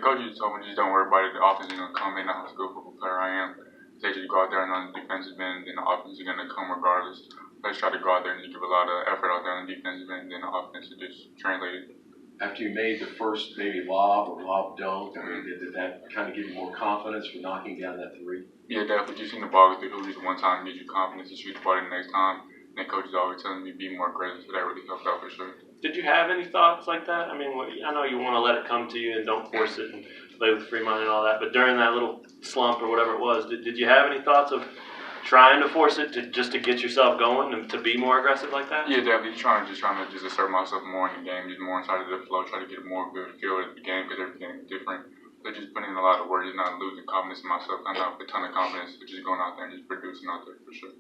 the coaches told me just don't worry about it. The offense is going to come. They know how good football player I am. They just go out there and on the defensive end, then the offense is going to come regardless. Let's try to go out there and just give a lot of effort out there on the defensive end, then the offense is just translated. After you made the first maybe lob or lob dunk, I mean, did that kind of give you more confidence for knocking down that three? Yeah, definitely. Just seeing the ball go through the one time gives you confidence to shoot the ball the next time. And coach is always telling me be more aggressive, so that really helped out for sure. Did you have any thoughts like that? I mean, I know you want to let it come to you and don't force it and play with free mind and all that, but during that little slump or whatever it was, did you have any thoughts of trying to force it just to get yourself going and to be more aggressive like that? Yeah, definitely. Trying to assert myself more in the game, just more inside of the flow, try to get a more good feel of the game because everything is different. So just putting in a lot of work, just not losing confidence in myself. I have a ton of confidence, but just going out there and just producing out there for sure.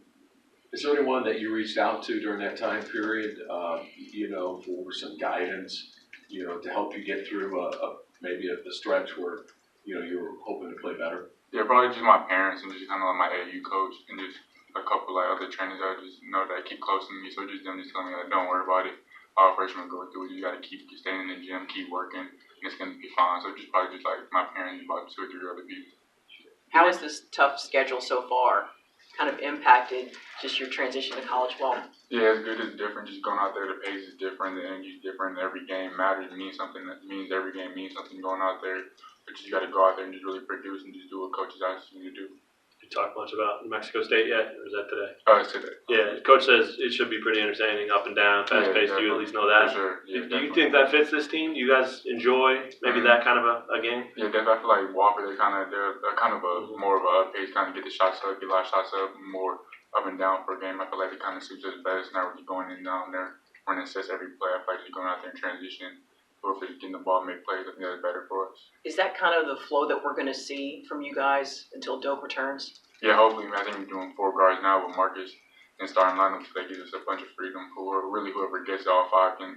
Is there anyone that you reached out to during that time period, for some guidance, to help you get through maybe a stretch where, you were hoping to play better? Yeah, probably just my parents and just kind of like my AU coach and just a couple like other trainers that I just know that keep close to me. So just them just telling me like, don't worry about it. All freshmen go through it. You got to keep staying in the gym, keep working, and it's going to be fine. So just probably just like my parents and about 2 or 3 other people. How has this tough schedule so far kind of impacted just your transition to college ball? Yeah, it's good. It's different. Just going out there, the pace is different. The energy is different. Every game matters. It means something. That means every game means something going out there. But you got to go out there and just really produce and just do what coaches ask you to do. You talked much about New Mexico State yet, or is that today? It's today. Yeah, coach says it should be pretty entertaining, up and down, fast-paced. Do you at least know that? For sure. Yeah, do you think that fits this team? Do you guys enjoy maybe that kind of a game? Yeah, definitely. I feel like Wofford, they're kind of more of a pace, kind of get the shots up, get a lot of shots up, more up and down for a game. I feel like it kind of suits us best. Not really going in and down there, running sets every play. I feel like just going out there and transition. Or if it's getting the ball, make plays, I think that's better for us. Is that kind of the flow that we're going to see from you guys until Doak returns? Yeah, hopefully. I think we're doing 4 guards now with Marcus and starting lineup, so that gives us a bunch of freedom. Whoever gets all 5 can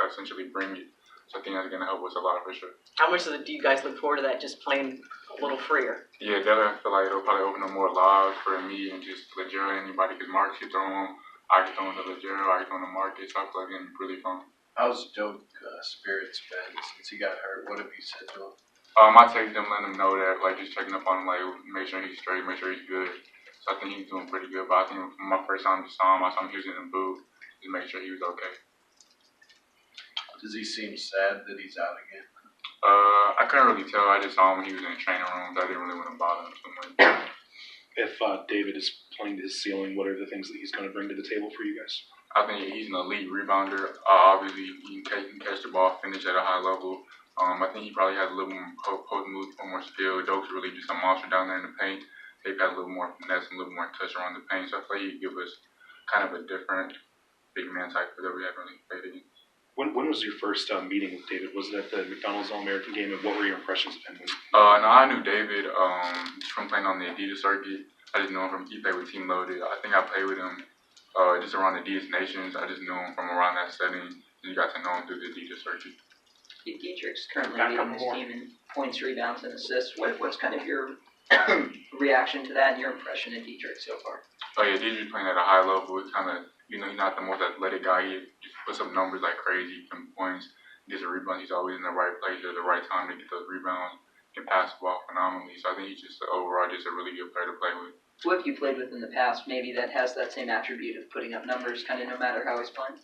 essentially bring it. So I think that's going to help us a lot for sure. How much do you guys look forward to that, just playing a little freer? Yeah, definitely. I feel like it'll probably open up more lives for me and just Legero and anybody, because Marcus can throw them. I can throw them to Legero, I can throw them to Marcus. So I feel like it's going to be really fun. How's Doak spirits been since he got hurt? What have you said to him? I text him, letting him know that, like, just checking up on him, like, make sure he's straight, make sure he's good. So I think he's doing pretty good. But I think from my first time I saw him he was in the booth, just make sure he was okay. Does he seem sad that he's out again? I couldn't really tell. I just saw him when he was in the training room. I didn't really want to bother him too much. If David is playing to his ceiling, what are the things that he's going to bring to the table for you guys? I think he's an elite rebounder. Obviously, he can catch the ball, finish at a high level. I think he probably has a little more post move, more skill. Doak's really just a monster down there in the paint. They've got a little more finesse and a little more touch around the paint. So I feel like he'd give us kind of a different big man type that we haven't really played against. When was your first meeting with David? Was it at the McDonald's All-American game, and what were your impressions of him? No, I knew David just from playing on the Adidas circuit. I just knew him he played with Team Loaded. I think I played with him just around the Adidas Nations. I just knew him from around that setting, and you got to know him through the Adidas circuit. Dietrich's currently leading his team in points, rebounds, and assists. What's kind of your reaction to that and your impression of Dietrich so far? Oh yeah, Dietrich's playing at a high level. It's kind of, he's not the most athletic guy. He just puts up numbers like crazy, from points, gets a rebound. He's always in the right place at the right time to get those rebounds. Can pass the ball phenomenally. So I think he's just overall just a really good player to play with. Who have you played with in the past, maybe that has that same attribute of putting up numbers, kind of no matter how he's playing?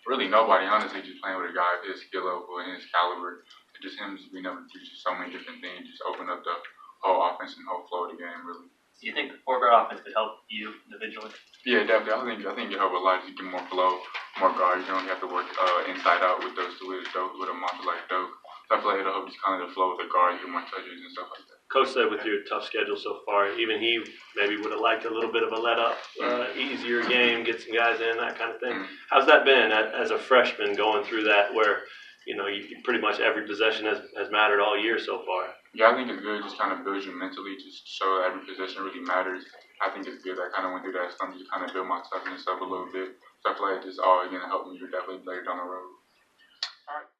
Really nobody, honestly, just playing with a guy of his skill level and his caliber. Just him just being able to do just so many different things, just open up the whole offense and whole flow of the game, really. Do you think the 4-guard offense could help you individually? Yeah, definitely. I think it help a lot to get more flow, more guards. You don't have to work inside out with those with a monster like Doak. So I feel like it'll help just kind of the flow of the guards, get more touches and stuff like that. Coach said with your tough schedule so far, even he maybe would have liked a little bit of a let-up, easier game, get some guys in, that kind of thing. How's that been as a freshman going through that where, you pretty much every possession has mattered all year so far? Yeah, I think it's good. Just kind of builds you mentally, just show that every possession really matters. I think it's good. I kind of went through that stuff to kind of build my toughness up a little bit. So I feel like it's all going to help me definitely later down the road.